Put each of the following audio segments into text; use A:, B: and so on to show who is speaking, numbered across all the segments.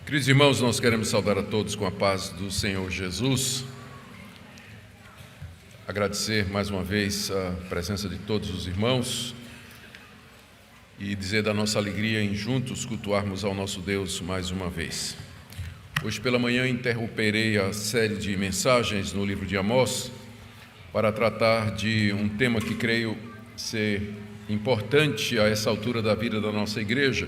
A: Queridos irmãos, nós queremos saudar a todos com a paz do Senhor Jesus. Agradecer mais uma vez a presença de todos os irmãos e dizer da nossa alegria em juntos cultuarmos ao nosso Deus mais uma vez. Hoje pela manhã interromperei a série de mensagens no livro de Amós para tratar de um tema que creio ser importante a essa altura da vida da nossa igreja,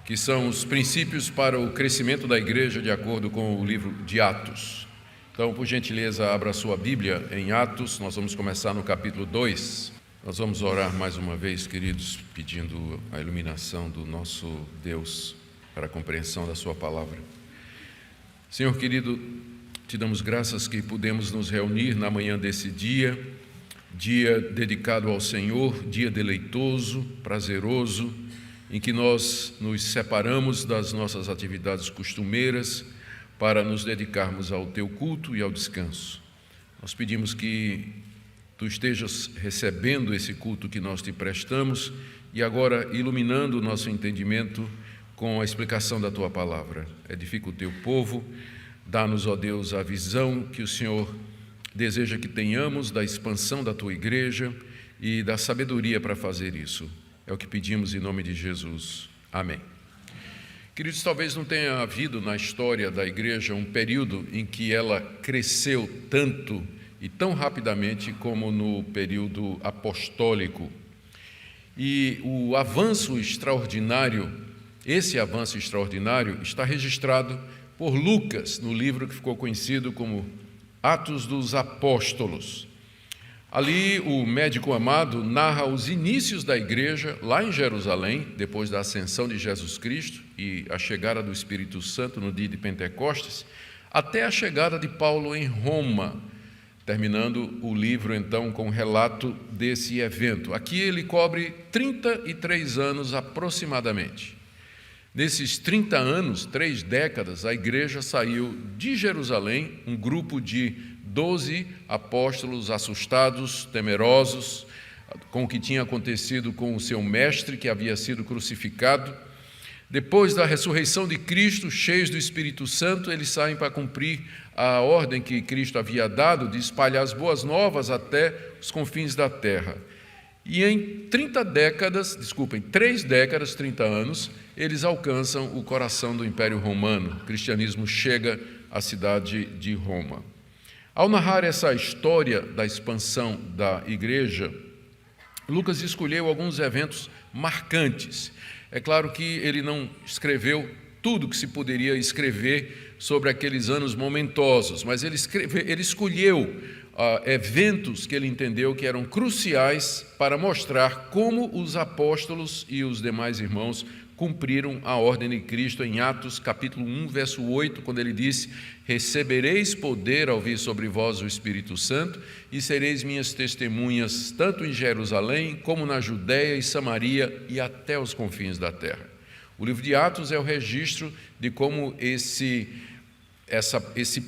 A: que são os princípios para o crescimento da igreja de acordo com o livro de Atos. Então, por gentileza, abra a sua Bíblia em Atos, nós vamos começar no capítulo 2. Nós vamos orar mais uma vez, queridos, pedindo a iluminação do nosso Deus para a compreensão da sua palavra. Senhor querido, te damos graças que pudemos nos reunir na manhã desse dia dedicado ao Senhor, dia deleitoso, prazeroso, em que nós nos separamos das nossas atividades costumeiras para nos dedicarmos ao Teu culto e ao descanso. Nós pedimos que Tu estejas recebendo esse culto que nós Te prestamos e agora iluminando o nosso entendimento com a explicação da Tua palavra. Edifica o Teu povo, dá-nos, ó Deus, a visão que o Senhor deseja que tenhamos da expansão da Tua igreja e da sabedoria para fazer isso. É o que pedimos em nome de Jesus. Amém. Queridos, talvez não tenha havido na história da igreja um período em que ela cresceu tanto e tão rapidamente como no período apostólico. E o avanço extraordinário, esse avanço extraordinário está registrado por Lucas no livro que ficou conhecido como Atos dos Apóstolos. Ali o médico amado narra os inícios da igreja lá em Jerusalém, depois da ascensão de Jesus Cristo e a chegada do Espírito Santo no dia de Pentecostes, até a chegada de Paulo em Roma, terminando o livro então com o relato desse evento. Aqui ele cobre 33 anos aproximadamente. Nesses 30 anos, 3 décadas, a igreja saiu de Jerusalém, um grupo de 12 apóstolos assustados, temerosos, com o que tinha acontecido com o seu mestre, que havia sido crucificado. Depois da ressurreição de Cristo, cheios do Espírito Santo, eles saem para cumprir a ordem que Cristo havia dado de espalhar as boas novas até os confins da terra. E em 3 décadas, 30 anos, eles alcançam o coração do Império Romano. O cristianismo chega à cidade de Roma. Ao narrar essa história da expansão da igreja, Lucas escolheu alguns eventos marcantes. É claro que ele não escreveu tudo que se poderia escrever sobre aqueles anos momentosos, mas ele escolheu eventos que ele entendeu que eram cruciais para mostrar como os apóstolos e os demais irmãos cumpriram a ordem de Cristo em Atos capítulo 1, verso 8, quando ele disse: recebereis poder ao vir sobre vós o Espírito Santo e sereis minhas testemunhas tanto em Jerusalém como na Judéia e Samaria e até os confins da terra. O livro de Atos é o registro de como esse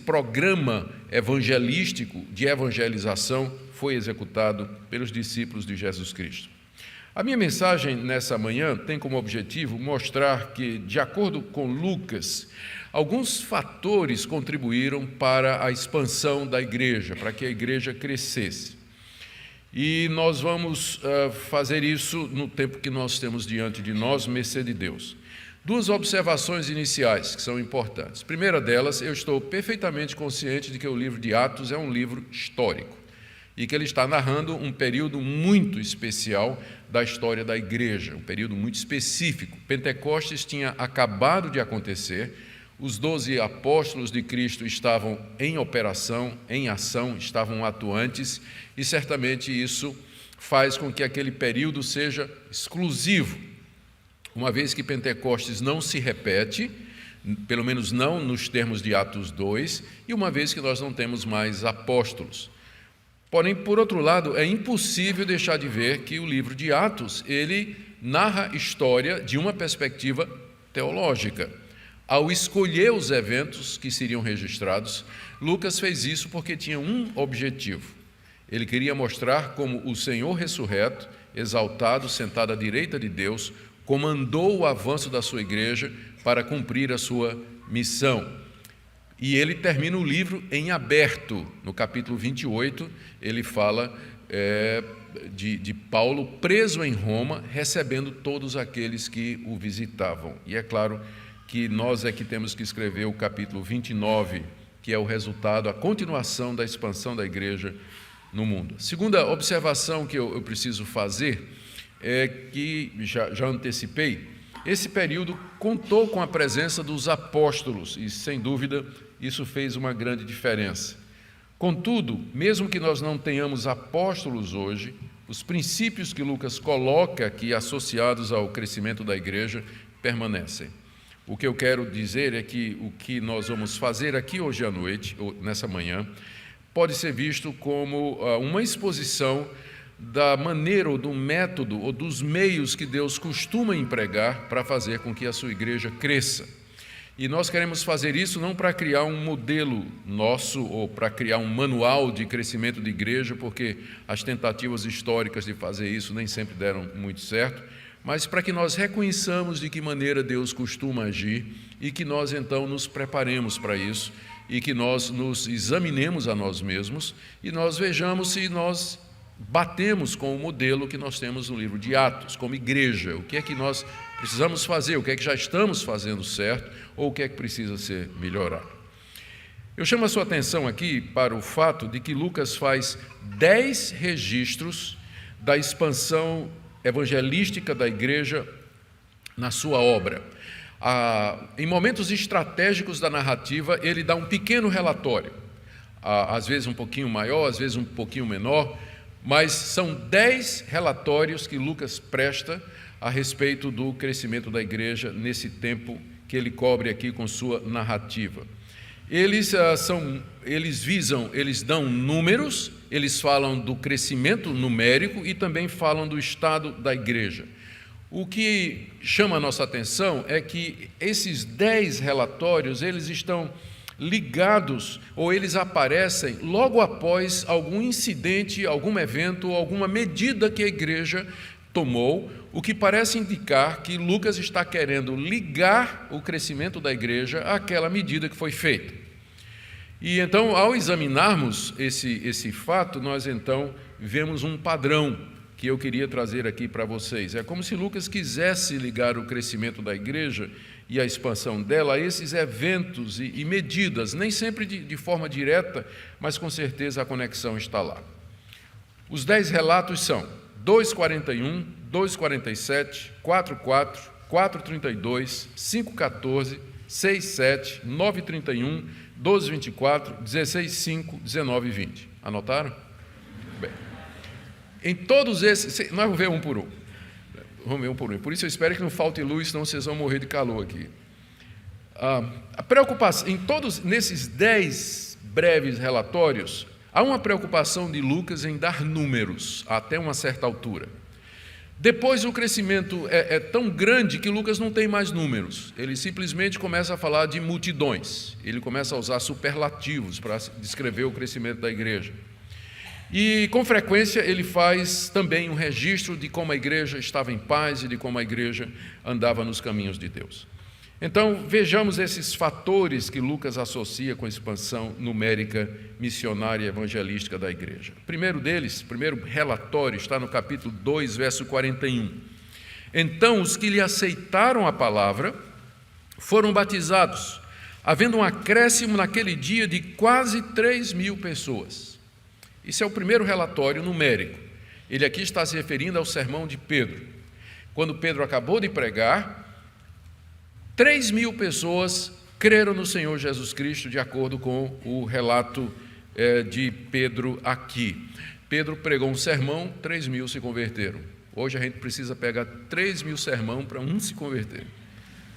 A: programa evangelístico de evangelização foi executado pelos discípulos de Jesus Cristo. A minha mensagem nessa manhã tem como objetivo mostrar que, de acordo com Lucas, alguns fatores contribuíram para a expansão da igreja, para que a igreja crescesse. E nós vamos fazer isso no tempo que nós temos diante de nós, mercê de Deus. 2 observações iniciais que são importantes. Primeira delas, eu estou perfeitamente consciente de que o livro de Atos é um livro histórico e que ele está narrando um período muito especial da história da igreja, um período muito específico. Pentecostes tinha acabado de acontecer, os 12 apóstolos de Cristo estavam em operação, em ação, estavam atuantes, e certamente isso faz com que aquele período seja exclusivo, uma vez que Pentecostes não se repete, pelo menos não nos termos de Atos 2, e uma vez que nós não temos mais apóstolos. Porém, por outro lado, é impossível deixar de ver que o livro de Atos, ele narra a história de uma perspectiva teológica. Ao escolher os eventos que seriam registrados, Lucas fez isso porque tinha um objetivo. Ele queria mostrar como o Senhor ressurreto, exaltado, sentado à direita de Deus, comandou o avanço da sua igreja para cumprir a sua missão. E ele termina o livro em aberto. No capítulo 28, ele fala de Paulo preso em Roma, recebendo todos aqueles que o visitavam. E é claro que nós é que temos que escrever o capítulo 29, que é o resultado, a continuação da expansão da igreja no mundo. Segunda observação que eu preciso fazer é que, já antecipei, esse período contou com a presença dos apóstolos e, sem dúvida, isso fez uma grande diferença. Contudo, mesmo que nós não tenhamos apóstolos hoje, os princípios que Lucas coloca aqui associados ao crescimento da igreja permanecem. O que eu quero dizer é que o que nós vamos fazer aqui hoje à noite, ou nessa manhã, pode ser visto como uma exposição da maneira ou do método ou dos meios que Deus costuma empregar para fazer com que a sua igreja cresça. E nós queremos fazer isso não para criar um modelo nosso ou para criar um manual de crescimento de igreja, porque as tentativas históricas de fazer isso nem sempre deram muito certo, mas para que nós reconheçamos de que maneira Deus costuma agir e que nós então nos preparemos para isso e que nós nos examinemos a nós mesmos e nós vejamos se nós batemos com o modelo que nós temos no livro de Atos, como igreja. O que é que nós precisamos fazer, o que é que já estamos fazendo certo ou o que é que precisa ser melhorado. Eu chamo a sua atenção aqui para o fato de que Lucas faz 10 registros da expansão evangelística da igreja na sua obra. Em momentos estratégicos da narrativa, ele dá um pequeno relatório, às vezes um pouquinho maior, às vezes um pouquinho menor, mas são 10 relatórios que Lucas presta a respeito do crescimento da igreja nesse tempo que ele cobre aqui com sua narrativa. Eles dão números, eles falam do crescimento numérico e também falam do estado da igreja. O que chama a nossa atenção é que esses 10 relatórios, eles estão ligados ou eles aparecem logo após algum incidente, algum evento, alguma medida que a igreja tomou, o que parece indicar que Lucas está querendo ligar o crescimento da igreja àquela medida que foi feita. E então, ao examinarmos esse fato, nós então vemos um padrão que eu queria trazer aqui para vocês. É como se Lucas quisesse ligar o crescimento da igreja e a expansão dela a esses eventos e medidas, nem sempre de forma direta, mas com certeza a conexão está lá. Os 10 relatos são 2:41, 2:47, 4:4, 4:32, 5:14, 6:7, 9:31, 12:24, 16:5, 19:20. Anotaram? Bem, em todos esses, nós vamos ver um por um. Vamos ver um por um. Por isso eu espero que não falte luz, senão vocês vão morrer de calor aqui. A preocupação, nesses 10 breves relatórios, há uma preocupação de Lucas em dar números até uma certa altura. Depois o crescimento é tão grande que Lucas não tem mais números. Ele simplesmente começa a falar de multidões. Ele começa a usar superlativos para descrever o crescimento da igreja. E, com frequência, ele faz também um registro de como a igreja estava em paz e de como a igreja andava nos caminhos de Deus. Então, vejamos esses fatores que Lucas associa com a expansão numérica, missionária e evangelística da igreja. O primeiro deles, o primeiro relatório, está no capítulo 2, verso 41. Então, os que lhe aceitaram a palavra foram batizados, havendo um acréscimo naquele dia de quase 3.000 pessoas. Isso é o primeiro relatório numérico. Ele aqui está se referindo ao sermão de Pedro. Quando Pedro acabou de pregar, 3.000 pessoas creram no Senhor Jesus Cristo, de acordo com o relato de Pedro aqui. Pedro pregou um sermão, 3.000 se converteram. Hoje a gente precisa pegar 3.000 sermões para um se converter.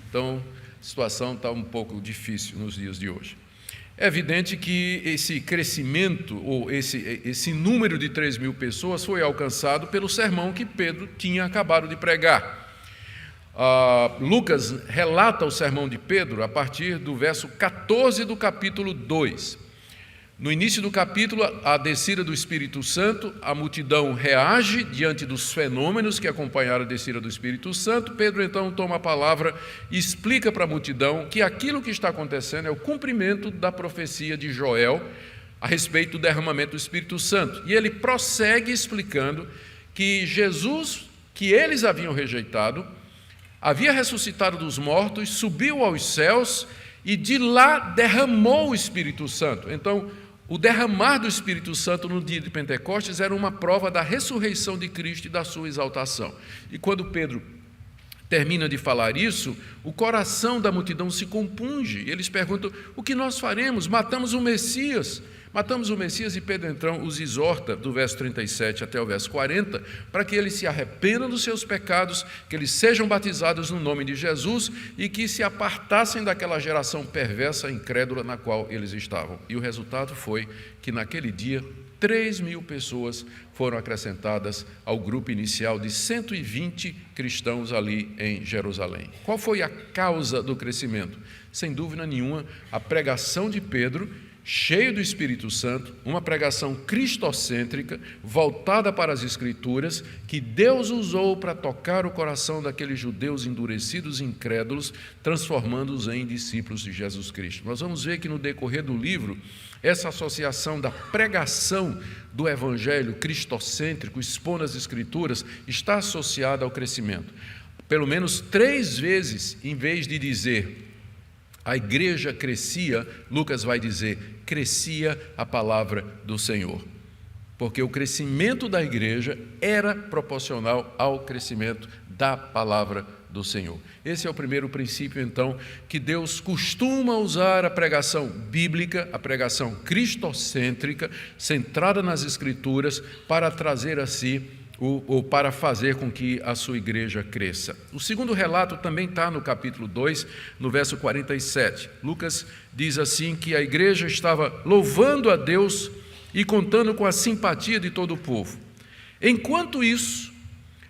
A: Então, a situação está um pouco difícil nos dias de hoje. É evidente que esse crescimento, ou esse número de 3.000 pessoas foi alcançado pelo sermão que Pedro tinha acabado de pregar. Lucas relata o sermão de Pedro a partir do verso 14 do capítulo 2. No início do capítulo, a descida do Espírito Santo, a multidão reage diante dos fenômenos que acompanharam a descida do Espírito Santo. Pedro então toma a palavra e explica para a multidão que aquilo que está acontecendo é o cumprimento da profecia de Joel a respeito do derramamento do Espírito Santo. E ele prossegue explicando que Jesus, que eles haviam rejeitado, havia ressuscitado dos mortos, subiu aos céus e de lá derramou o Espírito Santo. Então, o derramar do Espírito Santo no dia de Pentecostes era uma prova da ressurreição de Cristo e da sua exaltação. E quando Pedro termina de falar isso, o coração da multidão se compunge. Eles perguntam: o que nós faremos? Matamos o Messias. Matamos o Messias. E Pedro então os exorta, do verso 37 até o verso 40, para que eles se arrependam dos seus pecados, que eles sejam batizados no nome de Jesus e que se apartassem daquela geração perversa e incrédula na qual eles estavam. E o resultado foi que naquele dia 3.000 pessoas foram acrescentadas ao grupo inicial de 120 cristãos ali em Jerusalém. Qual foi a causa do crescimento? Sem dúvida nenhuma, a pregação de Pedro, cheio do Espírito Santo, uma pregação cristocêntrica, voltada para as Escrituras, que Deus usou para tocar o coração daqueles judeus endurecidos e incrédulos, transformando-os em discípulos de Jesus Cristo. Nós vamos ver que no decorrer do livro, essa associação da pregação do Evangelho cristocêntrico, expondo as Escrituras, está associada ao crescimento. Pelo menos 3 vezes, em vez de dizer a igreja crescia, Lucas vai dizer, crescia a palavra do Senhor. Porque o crescimento da igreja era proporcional ao crescimento da palavra do Senhor. Esse é o primeiro princípio, então, que Deus costuma usar a pregação bíblica, a pregação cristocêntrica, centrada nas Escrituras, para trazer a si ou para fazer com que a sua igreja cresça. O segundo relato também está no capítulo 2, no verso 47. Lucas diz assim que a igreja estava louvando a Deus e contando com a simpatia de todo o povo. Enquanto isso,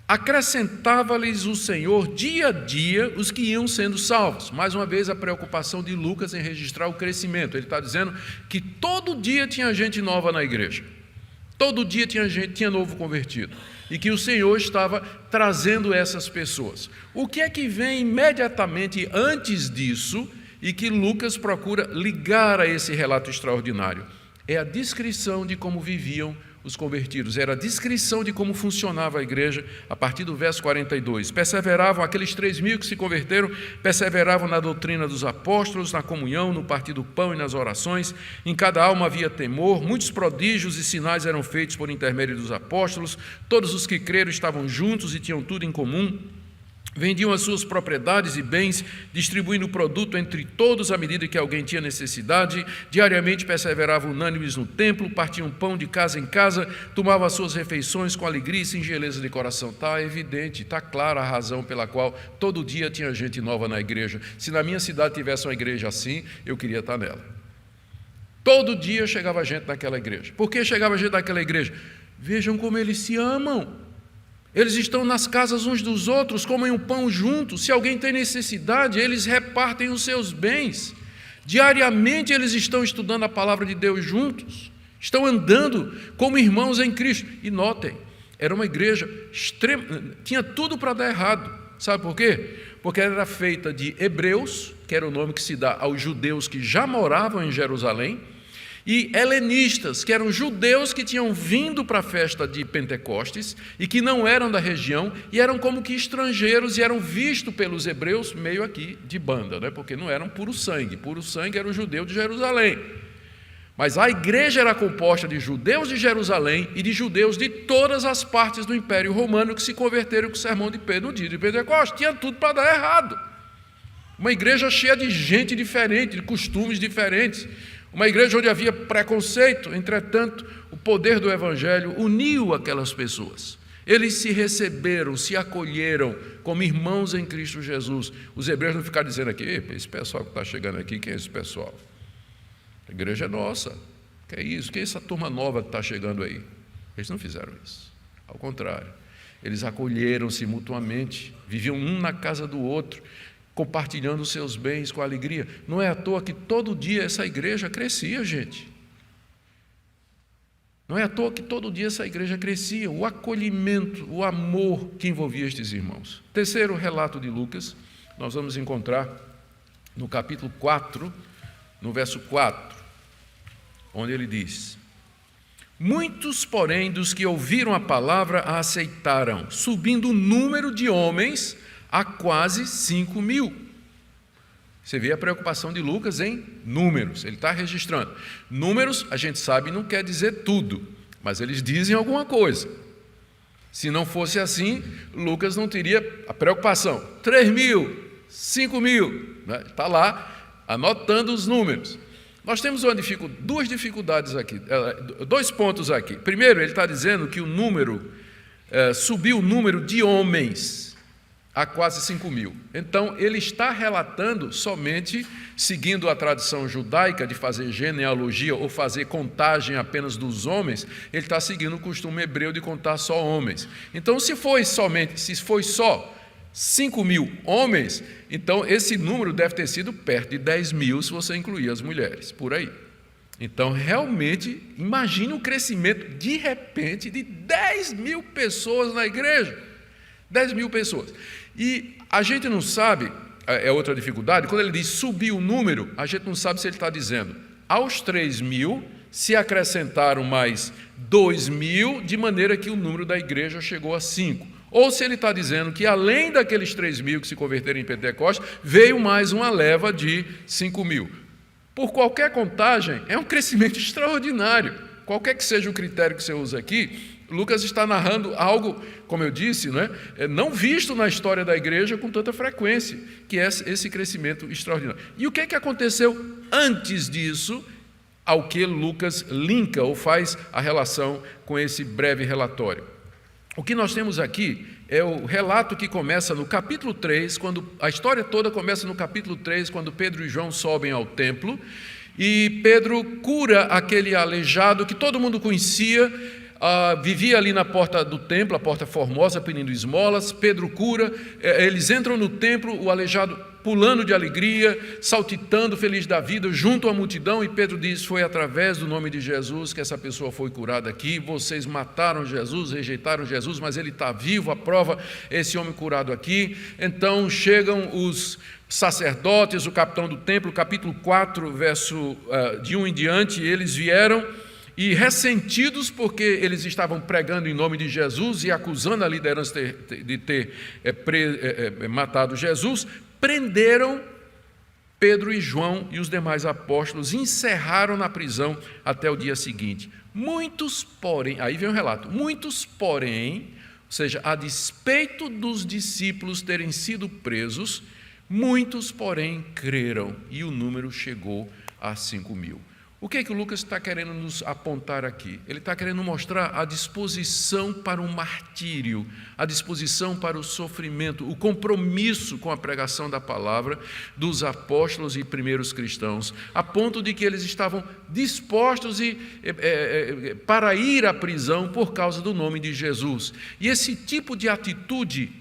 A: acrescentava-lhes o Senhor dia a dia os que iam sendo salvos. Mais uma vez a preocupação de Lucas em registrar o crescimento. Ele está dizendo que todo dia tinha gente nova na igreja. Todo dia tinha novo convertido. E que o Senhor estava trazendo essas pessoas. O que é que vem imediatamente antes disso e que Lucas procura ligar a esse relato extraordinário? É a descrição de como viviam os convertidos, era a descrição de como funcionava a igreja a partir do verso 42. Perseveravam, aqueles 3.000 que se converteram, perseveravam na doutrina dos apóstolos, na comunhão, no partir do pão e nas orações. Em cada alma havia temor, muitos prodígios e sinais eram feitos por intermédio dos apóstolos. Todos os que creram estavam juntos e tinham tudo em comum. Vendiam as suas propriedades e bens, distribuindo o produto entre todos à medida que alguém tinha necessidade. Diariamente perseveravam unânimes no templo, partiam pão de casa em casa, tomavam as suas refeições com alegria e singeleza de coração. Está evidente, está clara a razão pela qual todo dia tinha gente nova na igreja. Se na minha cidade tivesse uma igreja assim, eu queria estar nela. Todo dia chegava gente naquela igreja. Por que chegava gente naquela igreja? Vejam como eles se amam. Eles estão nas casas uns dos outros, comem um pão juntos. Se alguém tem necessidade, eles repartem os seus bens. Diariamente eles estão estudando a palavra de Deus juntos. Estão andando como irmãos em Cristo. E notem, era uma igreja extrema, tinha tudo para dar errado. Sabe por quê? Porque era feita de hebreus, que era o nome que se dá aos judeus que já moravam em Jerusalém, e helenistas, que eram judeus que tinham vindo para a festa de Pentecostes e que não eram da região e eram como que estrangeiros e eram vistos pelos hebreus meio aqui de banda, né? Porque não eram puro sangue era o judeu de Jerusalém. Mas a igreja era composta de judeus de Jerusalém e de judeus de todas as partes do Império Romano que se converteram com o sermão de Pedro no dia de Pentecostes. Tinha tudo para dar errado. Uma igreja cheia de gente diferente, de costumes diferentes. Uma igreja onde havia preconceito, entretanto, o poder do Evangelho uniu aquelas pessoas. Eles se receberam, se acolheram como irmãos em Cristo Jesus. Os hebreus não ficaram dizendo aqui, esse pessoal que está chegando aqui, quem é esse pessoal? A igreja é nossa. Que é isso? Que é essa turma nova que está chegando aí? Eles não fizeram isso. Ao contrário, eles acolheram-se mutuamente, viviam um na casa do outro, compartilhando os seus bens com alegria. Não é à toa que todo dia essa igreja crescia, gente. Não é à toa que todo dia essa igreja crescia, o acolhimento, o amor que envolvia estes irmãos. Terceiro relato de Lucas, nós vamos encontrar no capítulo 4, no verso 4, onde ele diz: muitos, porém, dos que ouviram a palavra a aceitaram, subindo o número de homens a quase 5.000. Você vê a preocupação de Lucas em números, ele está registrando. Números, a gente sabe, não quer dizer tudo, mas eles dizem alguma coisa. Se não fosse assim, Lucas não teria a preocupação. 3.000, 5.000, né? Está lá anotando os números. Nós temos duas dificuldades aqui, 2 pontos aqui. Primeiro, ele está dizendo que o número, subiu o número de homens a quase 5.000. Então, ele está relatando somente, seguindo a tradição judaica de fazer genealogia ou fazer contagem apenas dos homens, ele está seguindo o costume hebreu de contar só homens. Então, se foi só 5.000 homens, então esse número deve ter sido perto de 10.000 se você incluir as mulheres, por aí. Então, realmente, imagine o crescimento, de repente, de 10.000 pessoas na igreja. 10.000 pessoas. E a gente não sabe, é outra dificuldade, quando ele diz subir o número, a gente não sabe se ele está dizendo aos 3.000 se acrescentaram mais 2.000, de maneira que o número da igreja chegou a 5. Ou se ele está dizendo que além daqueles 3.000 que se converteram em Pentecostes, veio mais uma leva de 5.000. Por qualquer contagem, é um crescimento extraordinário. Qualquer que seja o critério que você usa aqui, Lucas está narrando algo, como eu disse, não visto na história da igreja com tanta frequência, que é esse crescimento extraordinário. E o que aconteceu antes disso, ao que Lucas linka ou faz a relação com esse breve relatório? O que nós temos aqui é o relato que começa no capítulo 3, quando a história toda começa no capítulo 3, quando Pedro e João sobem ao templo, e Pedro cura aquele aleijado que todo mundo conhecia, vivia ali na porta do templo, a porta formosa, pedindo esmolas. Pedro cura, eles entram no templo, o aleijado pulando de alegria, saltitando, feliz da vida, junto à multidão, e Pedro diz: foi através do nome de Jesus que essa pessoa foi curada aqui, vocês mataram Jesus, rejeitaram Jesus, mas ele está vivo, a prova é esse homem curado aqui. Então chegam os sacerdotes, o capitão do templo, capítulo 4, verso de 1 em diante, eles vieram e, ressentidos porque eles estavam pregando em nome de Jesus e acusando a liderança de ter matado Jesus, prenderam Pedro e João e os demais apóstolos, encerraram na prisão até o dia seguinte. Muitos, porém, aí vem o relato, muitos, porém, ou seja, a despeito dos discípulos terem sido presos, muitos, porém, creram, e o número chegou a 5.000. O que é que o Lucas está querendo nos apontar aqui? Ele está querendo mostrar a disposição para o martírio, a disposição para o sofrimento, o compromisso com a pregação da palavra dos apóstolos e primeiros cristãos, a ponto de que eles estavam dispostos para ir à prisão por causa do nome de Jesus. E esse tipo de atitude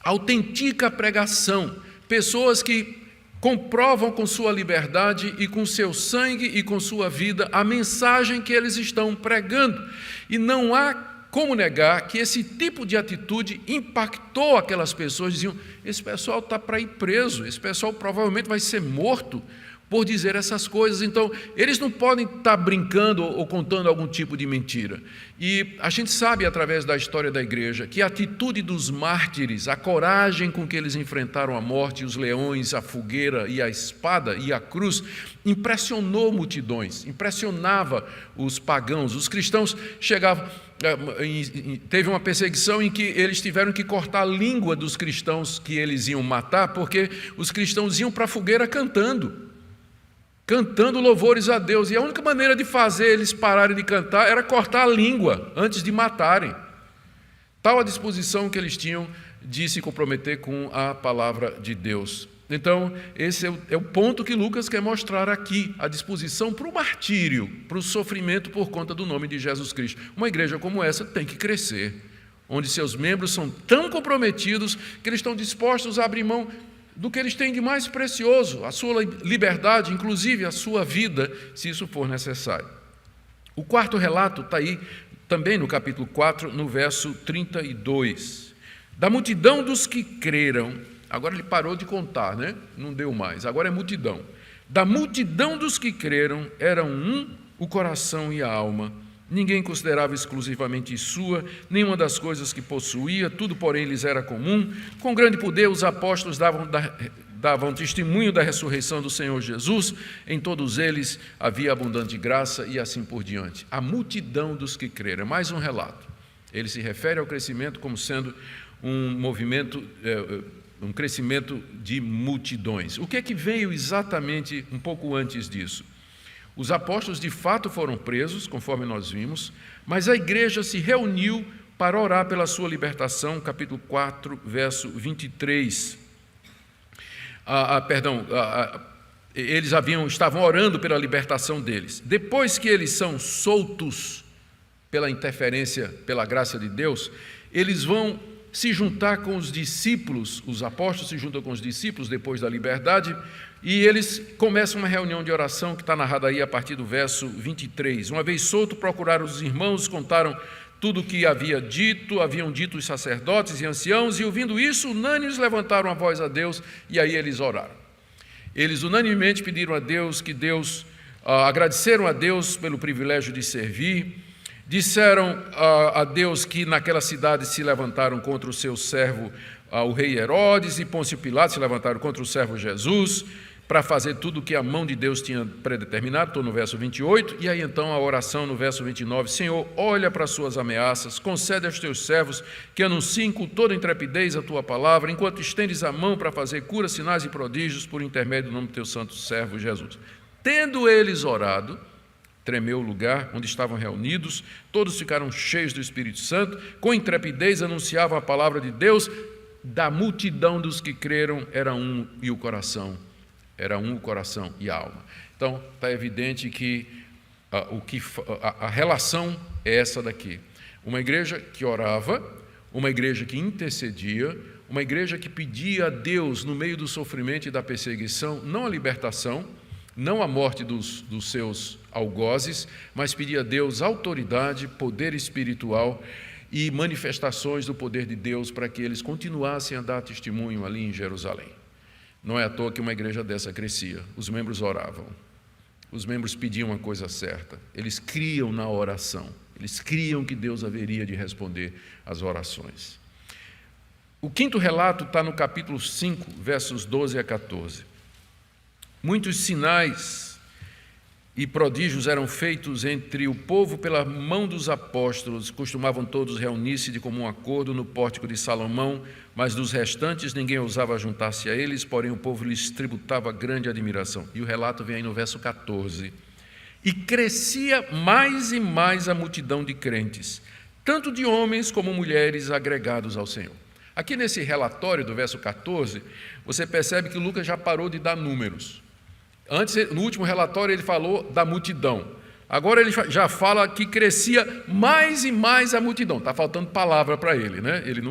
A: autentica a pregação, pessoas que comprovam com sua liberdade e com seu sangue e com sua vida a mensagem que eles estão pregando. E não há como negar que esse tipo de atitude impactou aquelas pessoas. Diziam: esse pessoal está para ir preso, esse pessoal provavelmente vai ser morto por dizer essas coisas. Então, eles não podem estar brincando ou contando algum tipo de mentira. E a gente sabe, através da história da igreja, que a atitude dos mártires, a coragem com que eles enfrentaram a morte, os leões, a fogueira e a espada e a cruz, impressionou multidões, impressionava os pagãos. Os cristãos chegavam... Teve uma perseguição em que eles tiveram que cortar a língua dos cristãos que eles iam matar, porque os cristãos iam para a fogueira cantando louvores a Deus, e a única maneira de fazer eles pararem de cantar era cortar a língua antes de matarem. Tal a disposição que eles tinham de se comprometer com a palavra de Deus. Então, esse é o ponto que Lucas quer mostrar aqui, a disposição para o martírio, para o sofrimento por conta do nome de Jesus Cristo. Uma igreja como essa tem que crescer, onde seus membros são tão comprometidos que eles estão dispostos a abrir mão do que eles têm de mais precioso, a sua liberdade, inclusive a sua vida, se isso for necessário. O quarto relato está aí também no capítulo 4, no verso 32. Da multidão dos que creram, agora ele parou de contar, né? Não deu mais, agora é multidão. Da multidão dos que creram, eram um o coração e a alma. Ninguém considerava exclusivamente sua, nenhuma das coisas que possuía, tudo, porém, lhes era comum. Com grande poder, os apóstolos davam testemunho da ressurreição do Senhor Jesus. Em todos eles havia abundante graça e assim por diante. A multidão dos que creram. É mais um relato. Ele se refere ao crescimento como sendo um movimento, um crescimento de multidões. O que é que veio exatamente um pouco antes disso? Os apóstolos de fato foram presos, conforme nós vimos, mas a igreja se reuniu para orar pela sua libertação, capítulo 4, verso 23. Eles estavam orando pela libertação deles. Depois que eles são soltos pela interferência, pela graça de Deus, eles vão se juntar com os discípulos, os apóstolos se juntam com os discípulos depois da liberdade, e eles começam uma reunião de oração que está narrada aí a partir do verso 23. Uma vez solto, procuraram os irmãos, contaram tudo o que haviam dito os sacerdotes e anciãos, e ouvindo isso, unânimes levantaram a voz a Deus, e aí eles oraram. Eles unanimemente pediram a Deus agradeceram a Deus pelo privilégio de servir, disseram a Deus que naquela cidade se levantaram contra o seu servo, o rei Herodes, e Pôncio Pilatos se levantaram contra o servo Jesus, para fazer tudo o que a mão de Deus tinha predeterminado. Estou no verso 28, e aí então a oração no verso 29, Senhor, olha para as suas ameaças, concede aos teus servos que anunciem com toda intrepidez a tua palavra, enquanto estendes a mão para fazer curas, sinais e prodígios por intermédio do nome do teu santo servo Jesus. Tendo eles orado, tremeu o lugar onde estavam reunidos, todos ficaram cheios do Espírito Santo, com intrepidez anunciavam a palavra de Deus. Da multidão dos que creram era um o coração e a alma. Então, está evidente que a relação é essa daqui. Uma igreja que orava, uma igreja que intercedia, uma igreja que pedia a Deus, no meio do sofrimento e da perseguição, não a libertação, não a morte dos seus algozes, mas pedia a Deus autoridade, poder espiritual e manifestações do poder de Deus para que eles continuassem a dar testemunho ali em Jerusalém. Não é à toa que uma igreja dessa crescia. Os membros oravam, os membros pediam a coisa certa, eles criam na oração, eles criam que Deus haveria de responder às orações. O quinto relato está no capítulo 5, versos 12 a 14. Muitos sinais e prodígios eram feitos entre o povo pela mão dos apóstolos, costumavam todos reunir-se de comum acordo no pórtico de Salomão, mas dos restantes ninguém ousava juntar-se a eles, porém o povo lhes tributava grande admiração. E o relato vem aí no verso 14. E crescia mais e mais a multidão de crentes, tanto de homens como mulheres agregados ao Senhor. Aqui nesse relatório do verso 14, você percebe que Lucas já parou de dar números. Antes, no último relatório, ele falou da multidão. Agora ele já fala que crescia mais e mais a multidão. Está faltando palavra para ele, né? Ele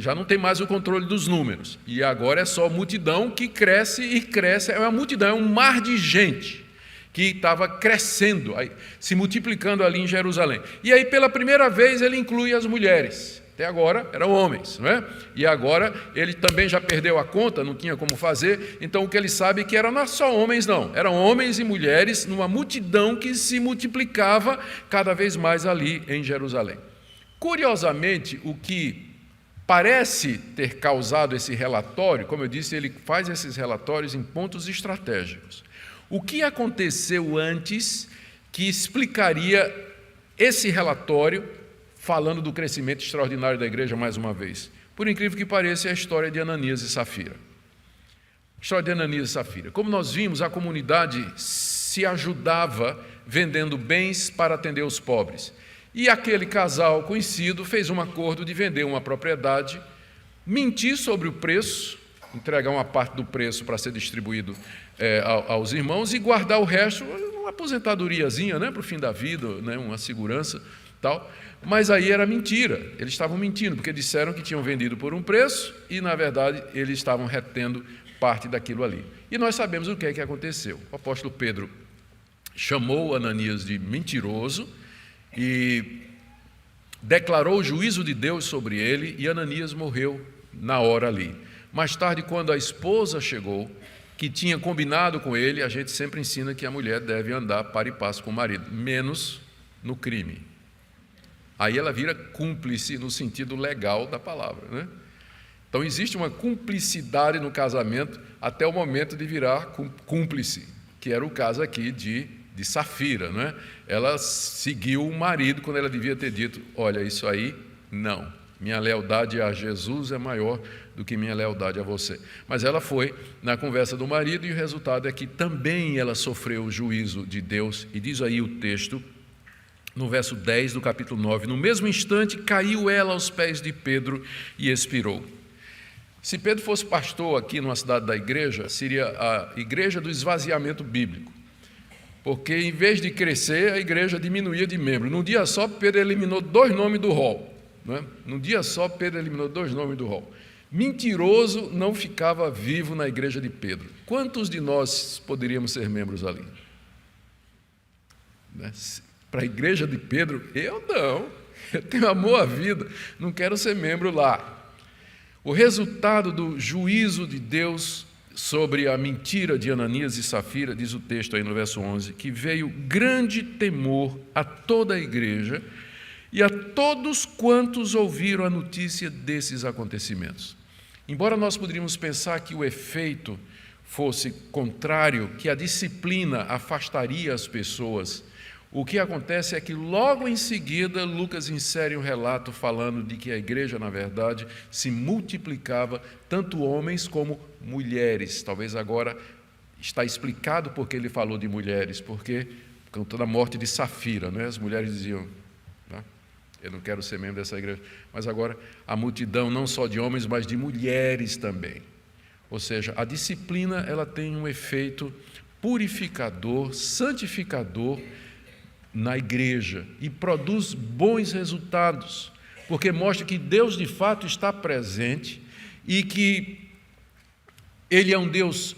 A: já não tem mais o controle dos números. E agora é só multidão que cresce e cresce. É uma multidão, é um mar de gente que estava crescendo, se multiplicando ali em Jerusalém. E aí, pela primeira vez, ele inclui as mulheres. Até agora eram homens, não é? E agora ele também já perdeu a conta, não tinha como fazer, então o que ele sabe é que não eram só homens, não. Eram homens e mulheres numa multidão que se multiplicava cada vez mais ali em Jerusalém. Curiosamente, o que parece ter causado esse relatório, como eu disse, ele faz esses relatórios em pontos estratégicos. O que aconteceu antes que explicaria esse relatório falando do crescimento extraordinário da igreja mais uma vez? Por incrível que pareça, é a história de Ananias e Safira. História de Ananias e Safira. Como nós vimos, a comunidade se ajudava vendendo bens para atender os pobres. E aquele casal conhecido fez um acordo de vender uma propriedade, mentir sobre o preço, entregar uma parte do preço para ser distribuído aos irmãos e guardar o resto, uma aposentadoriazinha, né, para o fim da vida, né, uma segurança, tal. Mas aí era mentira, eles estavam mentindo, porque disseram que tinham vendido por um preço e, na verdade, eles estavam retendo parte daquilo ali. E nós sabemos o que é que aconteceu. O apóstolo Pedro chamou Ananias de mentiroso e declarou o juízo de Deus sobre ele, e Ananias morreu na hora ali. Mais tarde, quando a esposa chegou, que tinha combinado com ele, a gente sempre ensina que a mulher deve andar par e passo com o marido, menos no crime. Aí ela vira cúmplice no sentido legal da palavra, né? Então existe uma cumplicidade no casamento até o momento de virar cúmplice, que era o caso aqui de Safira, né? Ela seguiu o marido quando ela devia ter dito: olha, isso aí não, minha lealdade a Jesus é maior do que minha lealdade a você. Mas ela foi na conversa do marido, e o resultado é que também ela sofreu o juízo de Deus. E diz aí o texto, no verso 10 do capítulo 9: no mesmo instante caiu ela aos pés de Pedro e expirou. Se Pedro fosse pastor aqui numa cidade da igreja, seria a igreja do esvaziamento bíblico, porque em vez de crescer, a igreja diminuía de membros. Num dia só, Pedro eliminou 2 nomes do rol, né? Num dia só, Pedro eliminou 2 nomes do rol. Mentiroso não ficava vivo na igreja de Pedro. Quantos de nós poderíamos ser membros ali? Né? Para a igreja de Pedro, eu não. Eu tenho amor à vida, não quero ser membro lá. O resultado do juízo de Deus sobre a mentira de Ananias e Safira, diz o texto aí no verso 11, que veio grande temor a toda a igreja e a todos quantos ouviram a notícia desses acontecimentos. Embora nós poderíamos pensar que o efeito fosse contrário, que a disciplina afastaria as pessoas, o que acontece é que logo em seguida Lucas insere um relato falando de que a igreja, na verdade, se multiplicava, tanto homens como mulheres. Talvez agora está explicado porque ele falou de mulheres, porque com toda a morte de Safira, né, as mulheres diziam: eu não quero ser membro dessa igreja. Mas agora a multidão não só de homens, mas de mulheres também. Ou seja, a disciplina ela tem um efeito purificador, santificador na igreja e produz bons resultados, porque mostra que Deus de fato está presente e que Ele é um Deus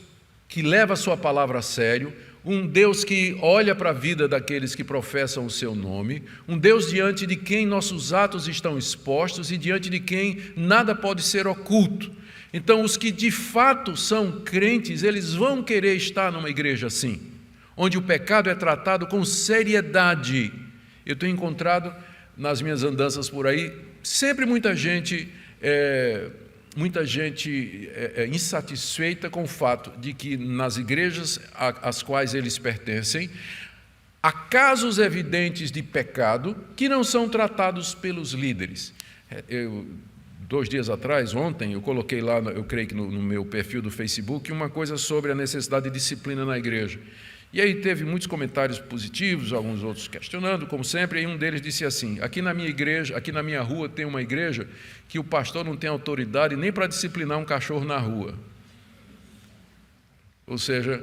A: que leva a sua palavra a sério, um Deus que olha para a vida daqueles que professam o seu nome, um Deus diante de quem nossos atos estão expostos e diante de quem nada pode ser oculto. Então, os que de fato são crentes, eles vão querer estar numa igreja assim, onde o pecado é tratado com seriedade. Eu tenho encontrado nas minhas andanças por aí, sempre muita gente insatisfeita com o fato de que nas igrejas às quais eles pertencem, há casos evidentes de pecado que não são tratados pelos líderes. 2 dias atrás, ontem, eu coloquei lá, eu creio que no meu perfil do Facebook, uma coisa sobre a necessidade de disciplina na igreja. E aí teve muitos comentários positivos, alguns outros questionando, como sempre, e um deles disse assim: aqui na minha igreja, aqui na minha rua tem uma igreja que o pastor não tem autoridade nem para disciplinar um cachorro na rua. Ou seja,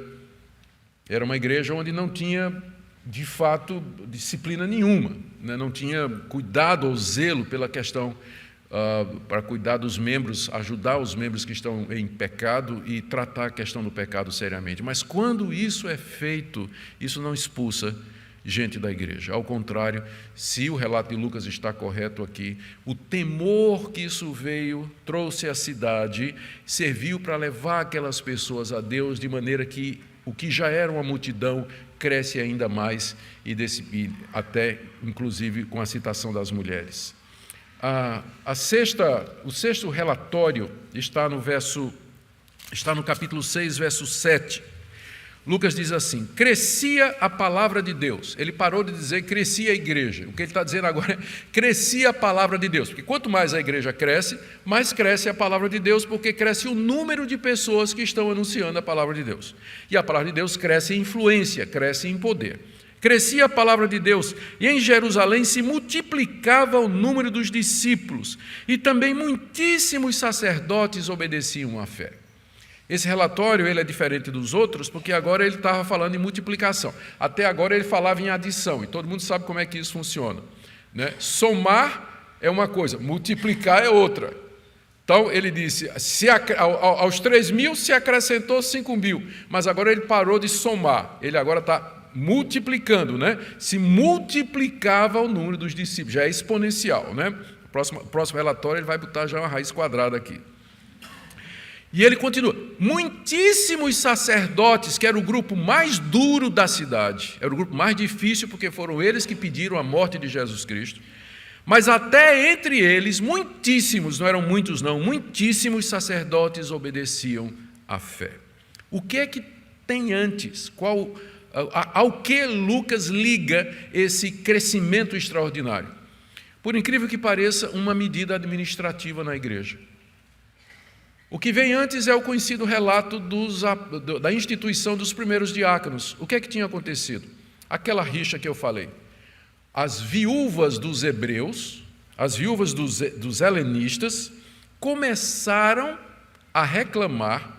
A: era uma igreja onde não tinha, de fato, disciplina nenhuma, né? Não tinha cuidado ou zelo pela questão para cuidar dos membros, ajudar os membros que estão em pecado e tratar a questão do pecado seriamente. Mas quando isso é feito, isso não expulsa gente da igreja. Ao contrário, se o relato de Lucas está correto aqui, o temor que isso veio, trouxe à cidade, serviu para levar aquelas pessoas a Deus, de maneira que o que já era uma multidão cresce ainda mais, e até inclusive com a citação das mulheres. O sexto relatório está no capítulo 6, verso 7. Lucas diz assim: crescia a palavra de Deus. Ele parou de dizer crescia a igreja. O que ele está dizendo agora é crescia a palavra de Deus. Porque quanto mais a igreja cresce, mais cresce a palavra de Deus, porque cresce o número de pessoas que estão anunciando a palavra de Deus. E a palavra de Deus cresce em influência, cresce em poder. Crescia a palavra de Deus, e em Jerusalém se multiplicava o número dos discípulos, e também muitíssimos sacerdotes obedeciam à fé. Esse relatório ele é diferente dos outros, porque agora ele estava falando em multiplicação. Até agora ele falava em adição, e todo mundo sabe como é que isso funciona, né? Somar é uma coisa, multiplicar é outra. Então ele disse, aos 3.000 se acrescentou 5.000, mas agora ele parou de somar, ele agora está multiplicando, né? Se multiplicava o número dos discípulos, já é exponencial, né? Próximo relatório ele vai botar já uma raiz quadrada aqui. E ele continua, muitíssimos sacerdotes, que era o grupo mais duro da cidade, era o grupo mais difícil, porque foram eles que pediram a morte de Jesus Cristo, mas até entre eles, muitíssimos, não eram muitos não, muitíssimos sacerdotes obedeciam à fé. O que é que tem antes? Ao que Lucas liga esse crescimento extraordinário? Por incrível que pareça, uma medida administrativa na igreja. O que vem antes é o conhecido relato da instituição dos primeiros diáconos. O que é que tinha acontecido? Aquela rixa que eu falei. As viúvas dos hebreus, as viúvas dos helenistas, começaram a reclamar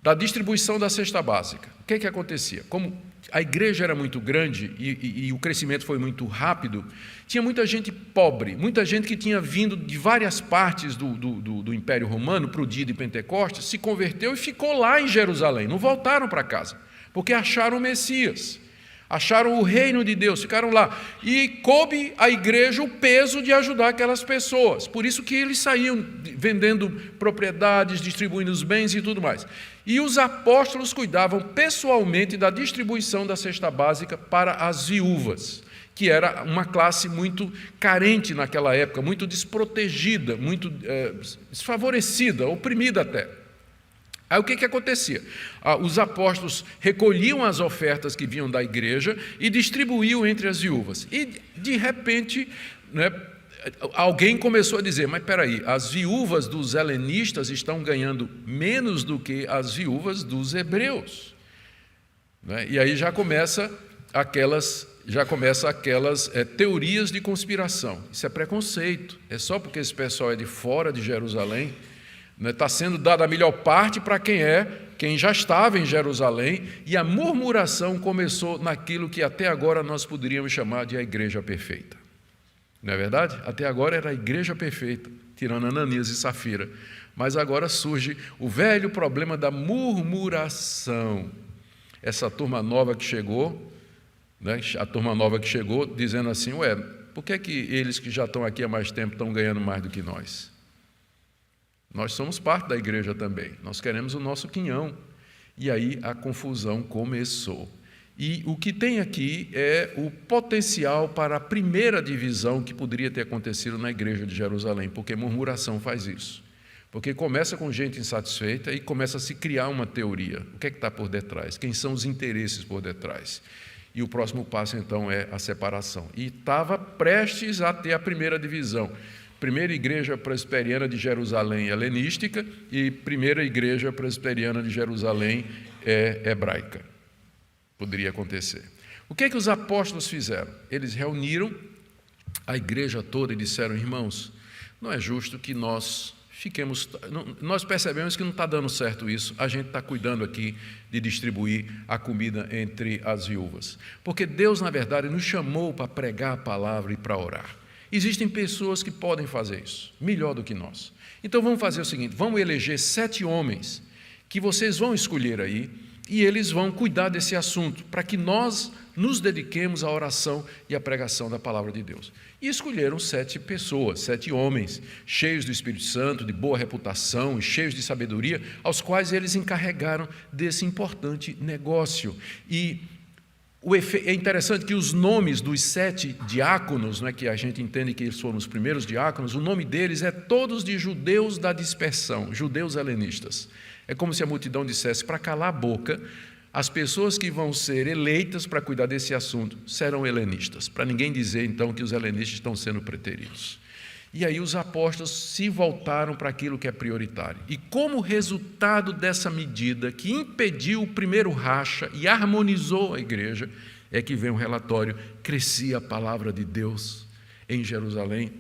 A: da distribuição da cesta básica. O que é que acontecia? Como a igreja era muito grande e o crescimento foi muito rápido, tinha muita gente pobre, muita gente que tinha vindo de várias partes do Império Romano para o dia de Pentecostes, se converteu e ficou lá em Jerusalém, não voltaram para casa, porque acharam o Messias, acharam o reino de Deus, ficaram lá. E coube à igreja o peso de ajudar aquelas pessoas, por isso que eles saíam vendendo propriedades, distribuindo os bens e tudo mais. E os apóstolos cuidavam pessoalmente da distribuição da cesta básica para as viúvas, que era uma classe muito carente naquela época, muito desprotegida, muito desfavorecida, oprimida até. Aí o que acontecia? Os apóstolos recolhiam as ofertas que vinham da igreja e distribuíam entre as viúvas. E, de repente, né, alguém começou a dizer, mas espera aí, as viúvas dos helenistas estão ganhando menos do que as viúvas dos hebreus. Né? E aí já começa aquelas teorias de conspiração. Isso é preconceito, é só porque esse pessoal é de fora de Jerusalém, está sendo dada a melhor parte para quem já estava em Jerusalém, e a murmuração começou naquilo que até agora nós poderíamos chamar de a igreja perfeita. Não é verdade? Até agora era a igreja perfeita, tirando Ananias e Safira. Mas agora surge o velho problema da murmuração. Essa turma nova que chegou, né, a turma nova que chegou dizendo assim, por que eles que já estão aqui há mais tempo estão ganhando mais do que nós? Nós somos parte da igreja também, nós queremos o nosso quinhão. E aí a confusão começou. E o que tem aqui é o potencial para a primeira divisão que poderia ter acontecido na igreja de Jerusalém, porque murmuração faz isso. Porque começa com gente insatisfeita e começa a se criar uma teoria. O que é que está por detrás? Quem são os interesses por detrás? E o próximo passo, então, é a separação. E estava prestes a ter a primeira divisão. Primeira Igreja Presbiteriana de Jerusalém helenística e Primeira Igreja Presbiteriana de Jerusalém hebraica. Poderia acontecer. O que é que os apóstolos fizeram? Eles reuniram a igreja toda e disseram, irmãos, não é justo que nós percebemos que não está dando certo isso, a gente está cuidando aqui de distribuir a comida entre as viúvas. Porque Deus, na verdade, nos chamou para pregar a palavra e para orar. Existem pessoas que podem fazer isso, melhor do que nós. Então vamos fazer o seguinte, vamos eleger 7 homens que vocês vão escolher aí, e eles vão cuidar desse assunto, para que nós nos dediquemos à oração e à pregação da palavra de Deus. E escolheram 7 pessoas, 7 homens, cheios do Espírito Santo, de boa reputação e cheios de sabedoria, aos quais eles encarregaram desse importante negócio. E é interessante que os nomes dos 7 diáconos, né, que a gente entende que eles foram os primeiros diáconos, o nome deles é todos de judeus da dispersão, judeus helenistas. É como se a multidão dissesse, para calar a boca, as pessoas que vão ser eleitas para cuidar desse assunto serão helenistas, para ninguém dizer então que os helenistas estão sendo preteridos. E aí os apóstolos se voltaram para aquilo que é prioritário. E como resultado dessa medida que impediu o primeiro racha e harmonizou a igreja, é que vem um relatório, crescia a palavra de Deus em Jerusalém,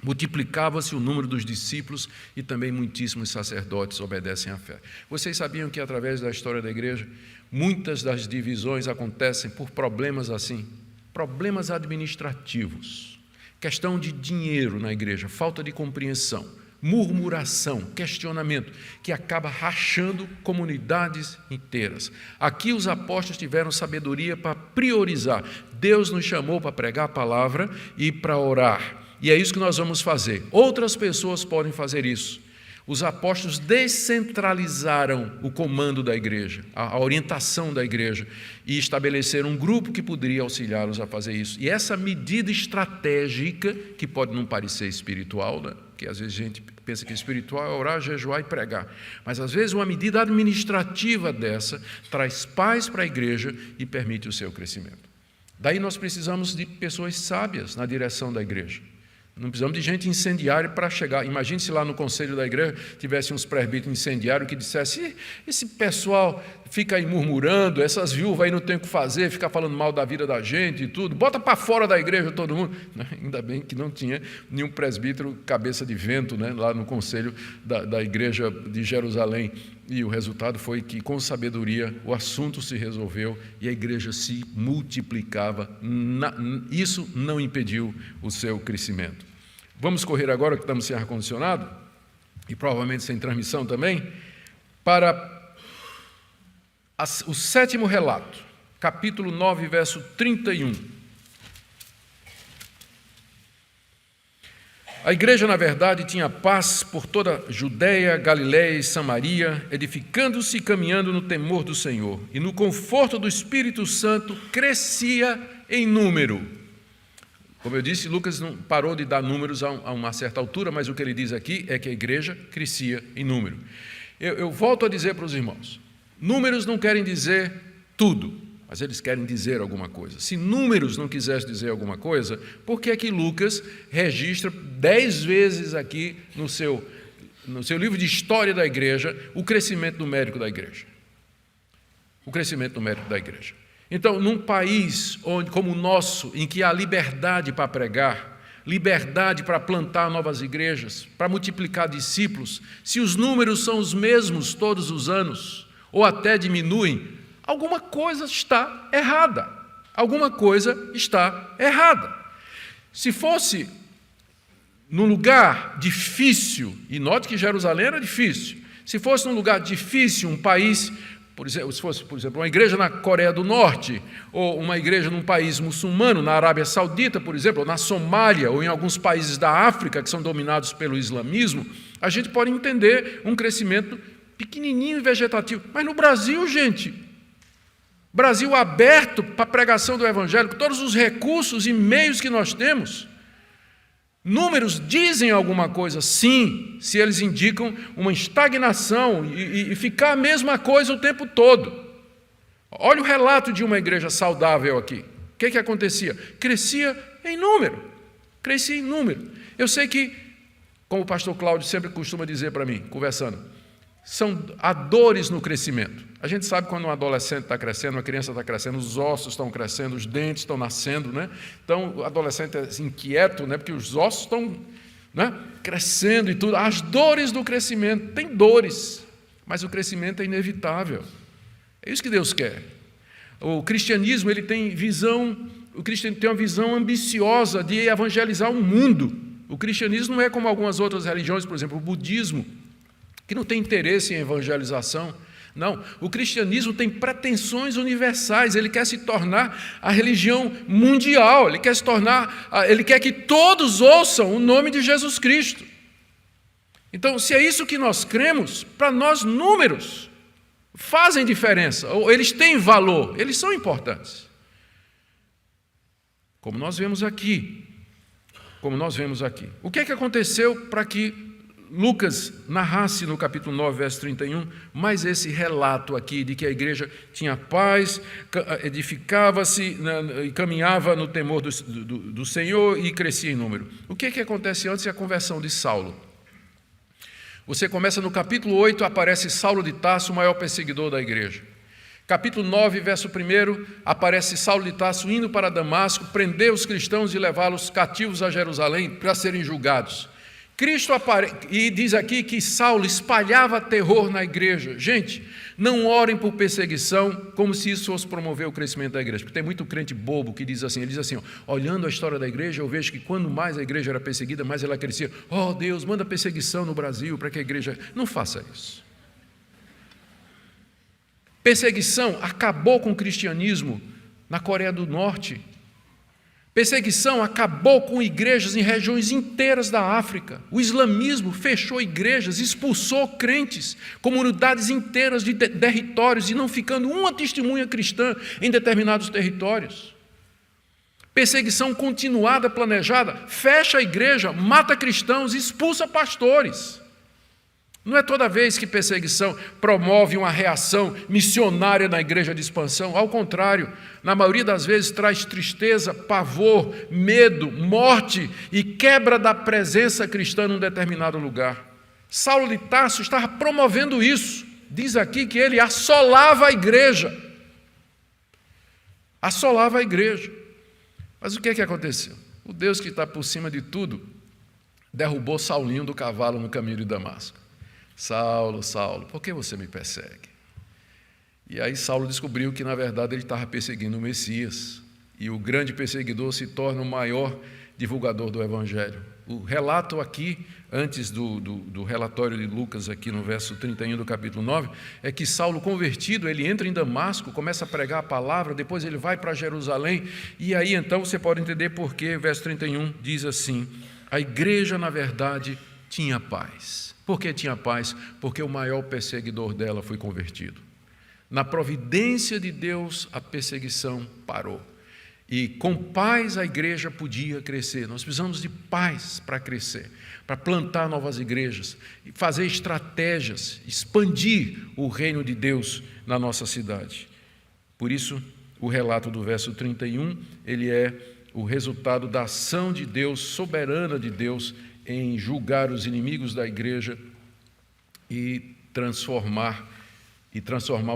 A: multiplicava-se o número dos discípulos e também muitíssimos sacerdotes obedecem à fé. Vocês sabiam que através da história da igreja, muitas das divisões acontecem por problemas assim, problemas administrativos, questão de dinheiro na igreja, falta de compreensão. murmuração, questionamento, que acaba rachando comunidades inteiras. Aqui os apóstolos tiveram sabedoria para priorizar. Deus nos chamou para pregar a palavra e para orar. E é isso que nós vamos fazer. Outras pessoas podem fazer isso. Os apóstolos descentralizaram o comando da igreja, a orientação da igreja, e estabeleceram um grupo que poderia auxiliá-los a fazer isso. E essa medida estratégica, que pode não parecer espiritual, né? Porque às vezes a gente pensa que espiritual é orar, jejuar e pregar. Mas às vezes uma medida administrativa dessa traz paz para a igreja e permite o seu crescimento. Daí nós precisamos de pessoas sábias na direção da igreja. Não precisamos de gente incendiária para chegar. Imagine se lá no conselho da igreja tivesse uns presbíteros incendiários que dissessem: esse pessoal fica aí murmurando, essas viúvas aí não tem o que fazer, fica falando mal da vida da gente e tudo, bota para fora da igreja todo mundo. Ainda bem que não tinha nenhum presbítero cabeça de vento, né, lá no conselho da igreja de Jerusalém. E o resultado foi que, com sabedoria, o assunto se resolveu e a igreja se multiplicava. Isso não impediu o seu crescimento. Vamos correr agora, que estamos sem ar-condicionado, e provavelmente sem transmissão também, para o 7º relato, capítulo 9, verso 31. A igreja, na verdade, tinha paz por toda a Judéia, Galiléia e Samaria, edificando-se e caminhando no temor do Senhor, e no conforto do Espírito Santo crescia em número. Como eu disse, Lucas não parou de dar números a uma certa altura, mas o que ele diz aqui é que a igreja crescia em número. Eu volto a dizer para os irmãos, números não querem dizer tudo, mas eles querem dizer alguma coisa. Se números não quisessem dizer alguma coisa, por que é que Lucas registra 10 vezes aqui no seu livro de história da igreja o crescimento numérico da igreja? O crescimento numérico da igreja. Então, num país como o nosso, em que há liberdade para pregar, liberdade para plantar novas igrejas, para multiplicar discípulos, se os números são os mesmos todos os anos, ou até diminuem, alguma coisa está errada. Alguma coisa está errada. Se fosse num lugar difícil, e note que Jerusalém era difícil, se fosse num lugar difícil, um país, por exemplo, se fosse, por exemplo, uma igreja na Coreia do Norte, ou uma igreja num país muçulmano, na Arábia Saudita, por exemplo, ou na Somália, ou em alguns países da África que são dominados pelo islamismo, a gente pode entender um crescimento pequenininho e vegetativo. Mas no Brasil, gente, Brasil aberto para a pregação do Evangelho, com todos os recursos e meios que nós temos, números dizem alguma coisa, sim, se eles indicam uma estagnação e ficar a mesma coisa o tempo todo. Olha o relato de uma igreja saudável aqui. O que acontecia? Crescia em número. Crescia em número. Eu sei que, como o pastor Cláudio sempre costuma dizer para mim, conversando, há dores no crescimento. A gente sabe quando um adolescente está crescendo, uma criança está crescendo, os ossos estão crescendo, os dentes estão nascendo, né? Então, o adolescente é inquieto, né? Porque os ossos estão, né, crescendo e tudo. As dores do crescimento, tem dores, mas o crescimento é inevitável. É isso que Deus quer. O cristianismo, ele tem o cristianismo tem uma visão ambiciosa de evangelizar o mundo. O cristianismo não é como algumas outras religiões, por exemplo, o budismo, que não tem interesse em evangelização. Não, o cristianismo tem pretensões universais, ele quer se tornar a religião mundial, ele quer que todos ouçam o nome de Jesus Cristo. Então, se é isso que nós cremos, para nós números fazem diferença, ou eles têm valor, eles são importantes. Como nós vemos aqui. O que é que aconteceu para que Lucas narrasse no capítulo 9, verso 31, mais esse relato aqui de que a igreja tinha paz, edificava-se e caminhava no temor do Senhor e crescia em número. O que é que acontece antes da conversão de Saulo? Você começa no capítulo 8, aparece Saulo de Tarso, o maior perseguidor da igreja. Capítulo 9, verso 1, aparece Saulo de Tarso indo para Damasco, prender os cristãos e levá-los cativos a Jerusalém para serem julgados. E diz aqui que Saulo espalhava terror na igreja. Gente, não orem por perseguição como se isso fosse promover o crescimento da igreja. Porque tem muito crente bobo que diz assim, ele diz assim, olhando a história da igreja, eu vejo que quando mais a igreja era perseguida, mais ela crescia. Oh Deus, manda perseguição no Brasil para que a igreja... Não faça isso. Perseguição acabou com o cristianismo na Coreia do Norte. Perseguição acabou com igrejas em regiões inteiras da África. O islamismo fechou igrejas, expulsou crentes, comunidades inteiras de territórios e não ficando uma testemunha cristã em determinados territórios. Perseguição continuada, planejada, fecha a igreja, mata cristãos, expulsa pastores. Não é toda vez que perseguição promove uma reação missionária na igreja de expansão. Ao contrário, na maioria das vezes traz tristeza, pavor, medo, morte e quebra da presença cristã num determinado lugar. Saulo de Tarso estava promovendo isso. Diz aqui que ele assolava a igreja. Assolava a igreja. Mas o que é que aconteceu? O Deus que está por cima de tudo derrubou Saulinho do cavalo no caminho de Damasco. Saulo, Saulo, por que você me persegue? E aí Saulo descobriu que, na verdade, ele estava perseguindo o Messias. E o grande perseguidor se torna o maior divulgador do Evangelho. O relato aqui, antes do relatório de Lucas, aqui no verso 31 do capítulo 9, é que Saulo, convertido, ele entra em Damasco, começa a pregar a palavra, depois ele vai para Jerusalém, e aí então você pode entender por que, verso 31 diz assim, a igreja, na verdade, tinha paz. Por que tinha paz? Porque o maior perseguidor dela foi convertido. Na providência de Deus, a perseguição parou. E com paz a igreja podia crescer. Nós precisamos de paz para crescer, para plantar novas igrejas, fazer estratégias, expandir o reino de Deus na nossa cidade. Por isso, o relato do verso 31, ele é o resultado da ação de Deus, soberana de Deus, em julgar os inimigos da igreja e transformar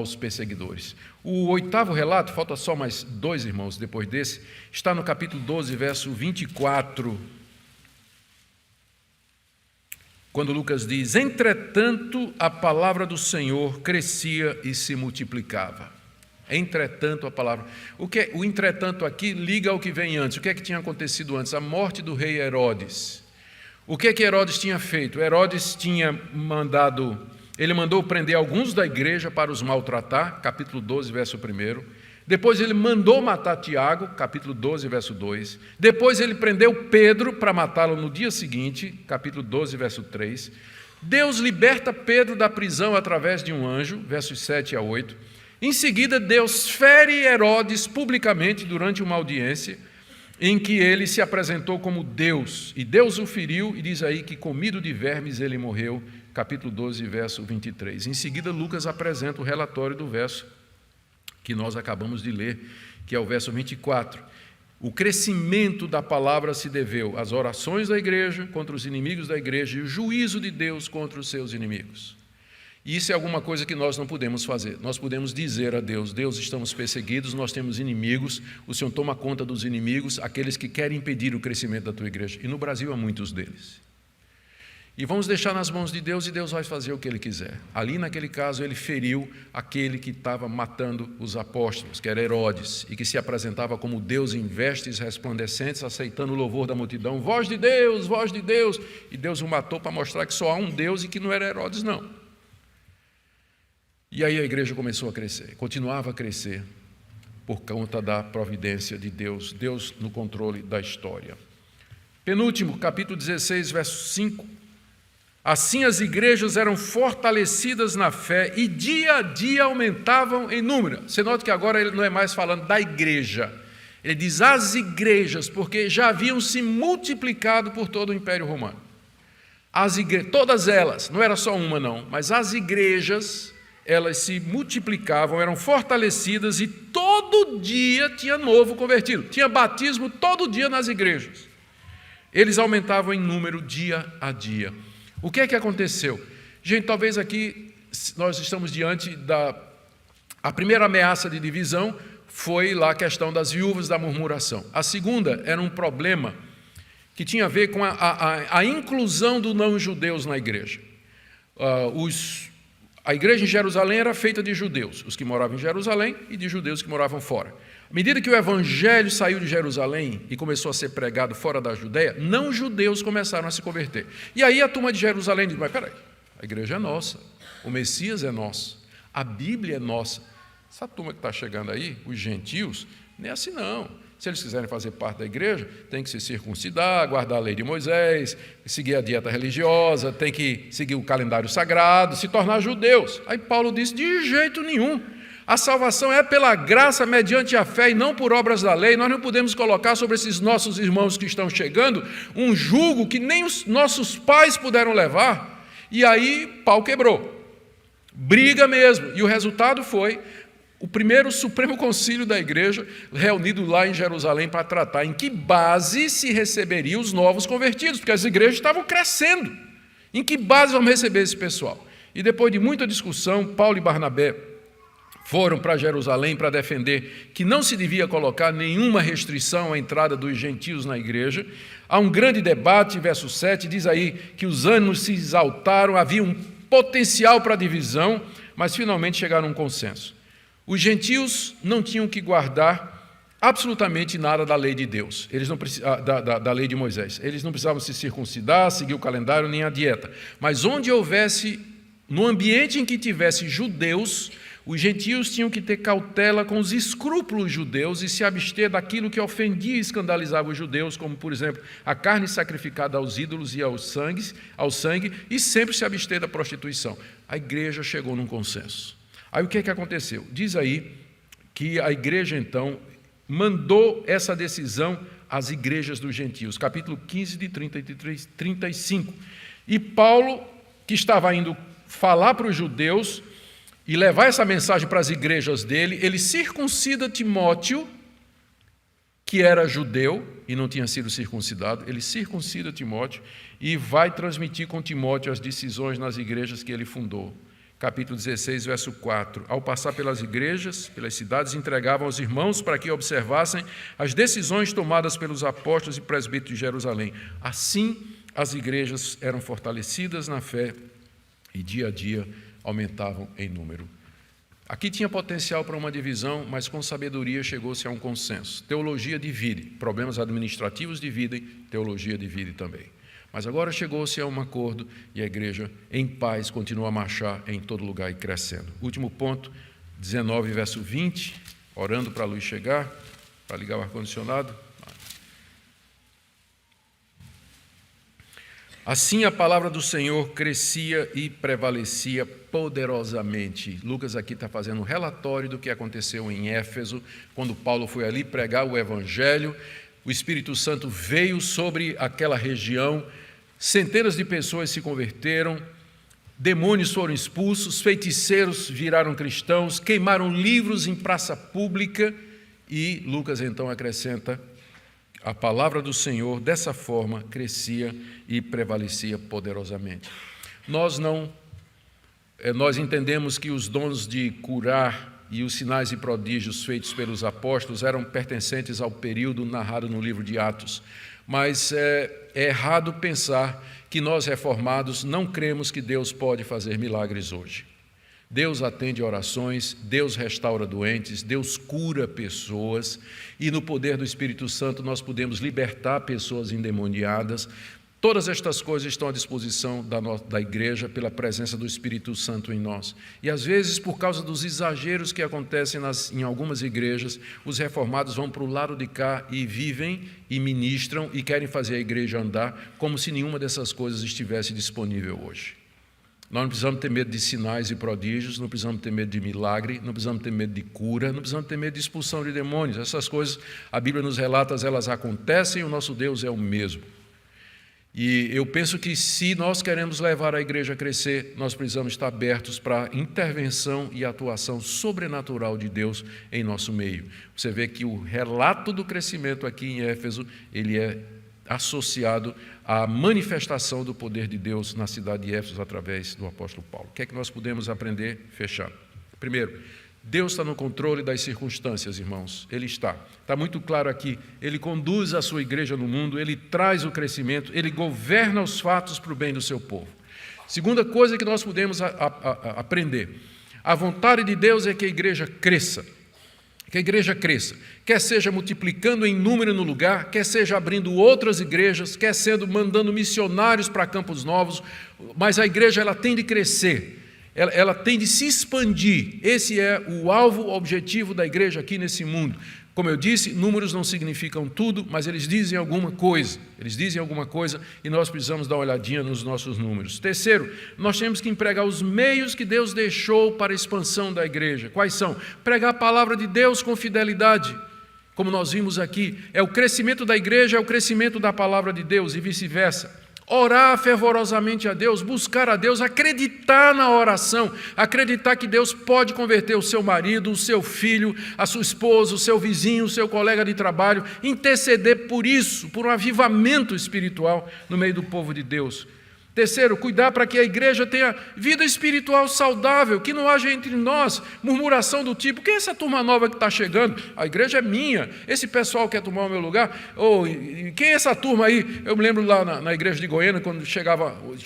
A: os perseguidores. O oitavo relato, falta só mais 2 irmãos depois desse, está no capítulo 12, verso 24, quando Lucas diz, entretanto a palavra do Senhor crescia e se multiplicava. Entretanto a palavra. O entretanto aqui liga ao que vem antes. O que é que tinha acontecido antes? A morte do rei Herodes. O que é que Herodes tinha feito? Herodes mandou prender alguns da igreja para os maltratar, capítulo 12, verso 1. Depois ele mandou matar Tiago, capítulo 12, verso 2. Depois ele prendeu Pedro para matá-lo no dia seguinte, capítulo 12, verso 3. Deus liberta Pedro da prisão através de um anjo, versos 7 a 8. Em seguida, Deus fere Herodes publicamente durante uma audiência, em que ele se apresentou como Deus, e Deus o feriu, e diz aí que comido de vermes ele morreu, capítulo 12, verso 23. Em seguida, Lucas apresenta o relatório do verso que nós acabamos de ler, que é o verso 24. O crescimento da palavra se deveu às orações da igreja contra os inimigos da igreja e o juízo de Deus contra os seus inimigos. E isso é alguma coisa que nós não podemos fazer. Nós podemos dizer a Deus, Deus, estamos perseguidos, nós temos inimigos, o Senhor toma conta dos inimigos, aqueles que querem impedir o crescimento da tua igreja. E no Brasil há muitos deles. E vamos deixar nas mãos de Deus e Deus vai fazer o que Ele quiser. Ali naquele caso ele feriu aquele que estava matando os apóstolos, que era Herodes, e que se apresentava como Deus em vestes resplandecentes, aceitando o louvor da multidão, voz de Deus, e Deus o matou para mostrar que só há um Deus e que não era Herodes não. E aí a igreja começou a crescer, continuava a crescer por conta da providência de Deus, Deus no controle da história. Penúltimo, capítulo 16, verso 5. Assim as igrejas eram fortalecidas na fé e dia a dia aumentavam em número. Você nota que agora ele não é mais falando da igreja, ele diz as igrejas, porque já haviam se multiplicado por todo o Império Romano. Todas elas, não era só uma não, mas as igrejas, elas se multiplicavam, eram fortalecidas e todo dia tinha novo convertido. Tinha batismo todo dia nas igrejas. Eles aumentavam em número dia a dia. O que é que aconteceu? Gente, talvez aqui nós estamos diante a primeira ameaça de divisão foi lá a questão das viúvas da murmuração. A segunda era um problema que tinha a ver com a inclusão dos não-judeus na igreja. A igreja em Jerusalém era feita de judeus, os que moravam em Jerusalém, e de judeus que moravam fora. À medida que o evangelho saiu de Jerusalém e começou a ser pregado fora da Judeia, não-judeus começaram a se converter. E aí a turma de Jerusalém diz, mas peraí, a igreja é nossa, o Messias é nosso, a Bíblia é nossa. Essa turma que está chegando aí, os gentios, nem é assim não. Se eles quiserem fazer parte da igreja, tem que se circuncidar, guardar a lei de Moisés, seguir a dieta religiosa, tem que seguir o calendário sagrado, se tornar judeus. Aí Paulo disse, de jeito nenhum. A salvação é pela graça, mediante a fé, e não por obras da lei. Nós não podemos colocar sobre esses nossos irmãos que estão chegando um jugo que nem os nossos pais puderam levar. E aí, pau quebrou. Briga mesmo. E o resultado foi o primeiro Supremo Concílio da Igreja, reunido lá em Jerusalém para tratar em que base se receberiam os novos convertidos, porque as igrejas estavam crescendo. Em que base vamos receber esse pessoal? E depois de muita discussão, Paulo e Barnabé foram para Jerusalém para defender que não se devia colocar nenhuma restrição à entrada dos gentios na igreja. Há um grande debate, verso 7, diz aí que os ânimos se exaltaram, havia um potencial para divisão, mas finalmente chegaram a um consenso. Os gentios não tinham que guardar absolutamente nada da lei de Deus, eles não da lei de Moisés. Eles não precisavam se circuncidar, seguir o calendário, nem a dieta. Mas onde houvesse, no ambiente em que tivesse judeus, os gentios tinham que ter cautela com os escrúpulos judeus e se abster daquilo que ofendia e escandalizava os judeus, como, por exemplo, a carne sacrificada aos ídolos e ao sangue, e sempre se abster da prostituição. A igreja chegou num consenso. Aí o que aconteceu? Diz aí que a igreja, então, mandou essa decisão às igrejas dos gentios, capítulo 15, de 33, 35. E Paulo, que estava indo falar para os judeus e levar essa mensagem para as igrejas dele, ele circuncida Timóteo, que era judeu e não tinha sido circuncidado, ele circuncida Timóteo e vai transmitir com Timóteo as decisões nas igrejas que ele fundou. Capítulo 16, verso 4. Ao passar pelas igrejas, pelas cidades, entregavam aos irmãos para que observassem as decisões tomadas pelos apóstolos e presbíteros de Jerusalém. Assim, as igrejas eram fortalecidas na fé e dia a dia aumentavam em número. Aqui tinha potencial para uma divisão, mas com sabedoria chegou-se a um consenso. Teologia divide, problemas administrativos dividem, teologia divide também. Mas agora chegou-se a um acordo e a igreja, em paz, continua a marchar em todo lugar e crescendo. Último ponto, 19, verso 20, orando para a luz chegar, para ligar o ar-condicionado. Assim a palavra do Senhor crescia e prevalecia poderosamente. Lucas aqui está fazendo um relatório do que aconteceu em Éfeso, quando Paulo foi ali pregar o Evangelho. O Espírito Santo veio sobre aquela região, centenas de pessoas se converteram, demônios foram expulsos, feiticeiros viraram cristãos, queimaram livros em praça pública e Lucas então acrescenta, a palavra do Senhor dessa forma crescia e prevalecia poderosamente. Nós entendemos que os dons de curar e os sinais e prodígios feitos pelos apóstolos eram pertencentes ao período narrado no livro de Atos. Mas é errado pensar que nós reformados não cremos que Deus pode fazer milagres hoje. Deus atende orações, Deus restaura doentes, Deus cura pessoas e no poder do Espírito Santo nós podemos libertar pessoas endemoniadas. Todas estas coisas estão à disposição da igreja pela presença do Espírito Santo em nós. E às vezes, por causa dos exageros que acontecem em algumas igrejas, os reformados vão para o lado de cá e vivem e ministram e querem fazer a igreja andar como se nenhuma dessas coisas estivesse disponível hoje. Nós não precisamos ter medo de sinais e prodígios, não precisamos ter medo de milagre, não precisamos ter medo de cura, não precisamos ter medo de expulsão de demônios. Essas coisas, a Bíblia nos relata, elas acontecem e o nosso Deus é o mesmo. E eu penso que se nós queremos levar a igreja a crescer, nós precisamos estar abertos para a intervenção e atuação sobrenatural de Deus em nosso meio. Você vê que o relato do crescimento aqui em Éfeso, ele é associado à manifestação do poder de Deus na cidade de Éfeso através do apóstolo Paulo. O que é que nós podemos aprender? Fechando. Primeiro, Deus está no controle das circunstâncias, irmãos. Ele está. Está muito claro aqui. Ele conduz a sua igreja no mundo, ele traz o crescimento, ele governa os fatos para o bem do seu povo. Segunda coisa que nós podemos aprender. A vontade de Deus é que a igreja cresça. Que a igreja cresça. Quer seja multiplicando em número no lugar, quer seja abrindo outras igrejas, quer sendo mandando missionários para campos novos, mas a igreja ela tem de crescer. Ela tem de se expandir. Esse é o alvo, o objetivo da igreja aqui nesse mundo. Como eu disse, números não significam tudo, mas eles dizem alguma coisa. Eles dizem alguma coisa e nós precisamos dar uma olhadinha nos nossos números. Terceiro, nós temos que empregar os meios que Deus deixou para a expansão da igreja. Quais são? Pregar a palavra de Deus com fidelidade. Como nós vimos aqui, é o crescimento da igreja, é o crescimento da palavra de Deus e vice-versa. Orar fervorosamente a Deus, buscar a Deus, acreditar na oração, acreditar que Deus pode converter o seu marido, o seu filho, a sua esposa, o seu vizinho, o seu colega de trabalho, interceder por isso, por um avivamento espiritual no meio do povo de Deus. Terceiro, cuidar para que a igreja tenha vida espiritual saudável, que não haja entre nós murmuração do tipo, quem é essa turma nova que está chegando? A igreja é minha, esse pessoal quer tomar o meu lugar? Ou quem é essa turma aí? Eu me lembro lá na igreja de Goiânia, quando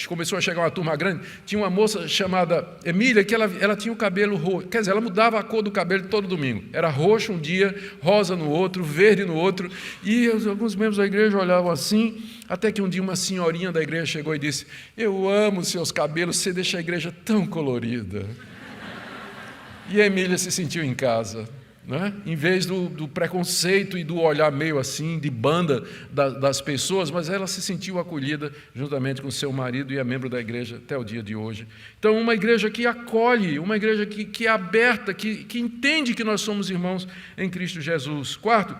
A: começou a chegar uma turma grande, tinha uma moça chamada Emília, que ela tinha o cabelo roxo, quer dizer, ela mudava a cor do cabelo todo domingo, era roxo um dia, rosa no outro, verde no outro, e alguns membros da igreja olhavam assim, até que um dia uma senhorinha da igreja chegou e disse, eu amo seus cabelos, você deixa a igreja tão colorida. E a Emília se sentiu em casa, né? Em vez do preconceito e do olhar meio assim, de banda das pessoas, mas ela se sentiu acolhida juntamente com seu marido e é membro da igreja até o dia de hoje. Então, uma igreja que acolhe, uma igreja que é aberta, que entende que nós somos irmãos em Cristo Jesus. Quarto,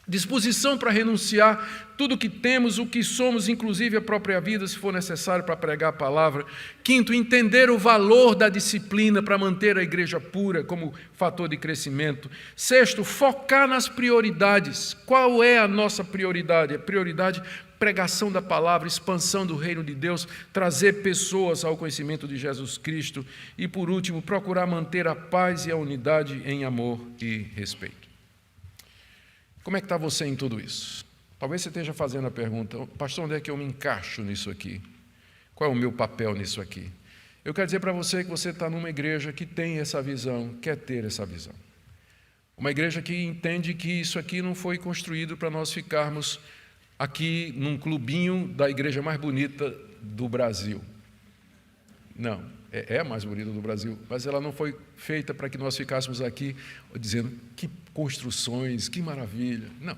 A: disposição para renunciar tudo o que temos, o que somos, inclusive a própria vida, se for necessário para pregar a palavra. Quinto, entender o valor da disciplina para manter a igreja pura como fator de crescimento. Sexto, focar nas prioridades. Qual é a nossa prioridade? A prioridade, pregação da palavra, expansão do reino de Deus, trazer pessoas ao conhecimento de Jesus Cristo. E, por último, procurar manter a paz e a unidade em amor e respeito. Como é que está você em tudo isso? Talvez você esteja fazendo a pergunta, pastor, onde é que eu me encaixo nisso aqui? Qual é o meu papel nisso aqui? Eu quero dizer para você que você está numa igreja que tem essa visão, quer ter essa visão. Uma igreja que entende que isso aqui não foi construído para nós ficarmos aqui num clubinho da igreja mais bonita do Brasil. Não, é a mais bonita do Brasil, mas ela não foi feita para que nós ficássemos aqui dizendo que construções, que maravilha. Não,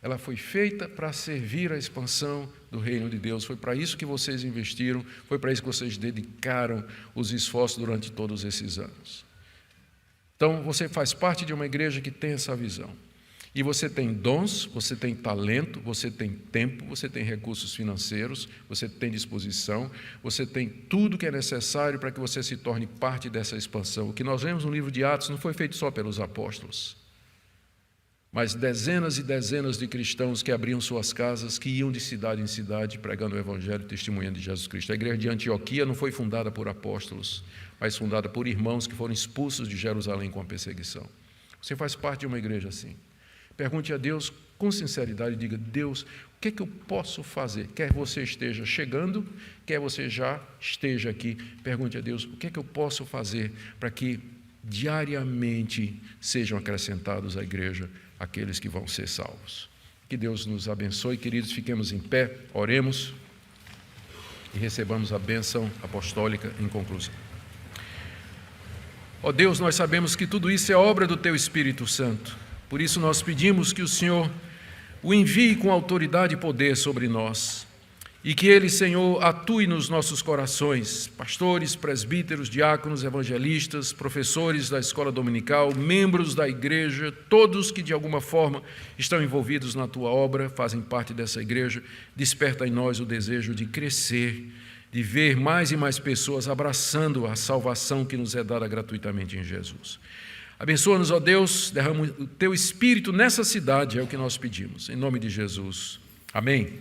A: ela foi feita para servir a expansão do reino de Deus. Foi para isso que vocês investiram, foi para isso que vocês dedicaram os esforços durante todos esses anos. Então, você faz parte de uma igreja que tem essa visão. E você tem dons, você tem talento, você tem tempo, você tem recursos financeiros, você tem disposição, você tem tudo que é necessário para que você se torne parte dessa expansão. O que nós vemos no livro de Atos não foi feito só pelos apóstolos, mas dezenas e dezenas de cristãos que abriam suas casas, que iam de cidade em cidade pregando o evangelho e testemunhando de Jesus Cristo. A igreja de Antioquia não foi fundada por apóstolos, mas fundada por irmãos que foram expulsos de Jerusalém com a perseguição. Você faz parte de uma igreja assim. Pergunte a Deus com sinceridade, diga, Deus, o que é que eu posso fazer? Quer você esteja chegando, quer você já esteja aqui, pergunte a Deus, o que é que eu posso fazer para que diariamente sejam acrescentados à igreja aqueles que vão ser salvos. Que Deus nos abençoe, queridos, fiquemos em pé, oremos e recebamos a bênção apostólica em conclusão. Ó Deus, nós sabemos que tudo isso é obra do Teu Espírito Santo. Por isso nós pedimos que o Senhor o envie com autoridade e poder sobre nós e que Ele, Senhor, atue nos nossos corações, pastores, presbíteros, diáconos, evangelistas, professores da escola dominical, membros da igreja, todos que de alguma forma estão envolvidos na Tua obra, fazem parte dessa igreja, desperta em nós o desejo de crescer, de ver mais e mais pessoas abraçando a salvação que nos é dada gratuitamente em Jesus. Abençoa-nos, ó Deus, derrama o Teu Espírito nessa cidade, é o que nós pedimos, em nome de Jesus. Amém.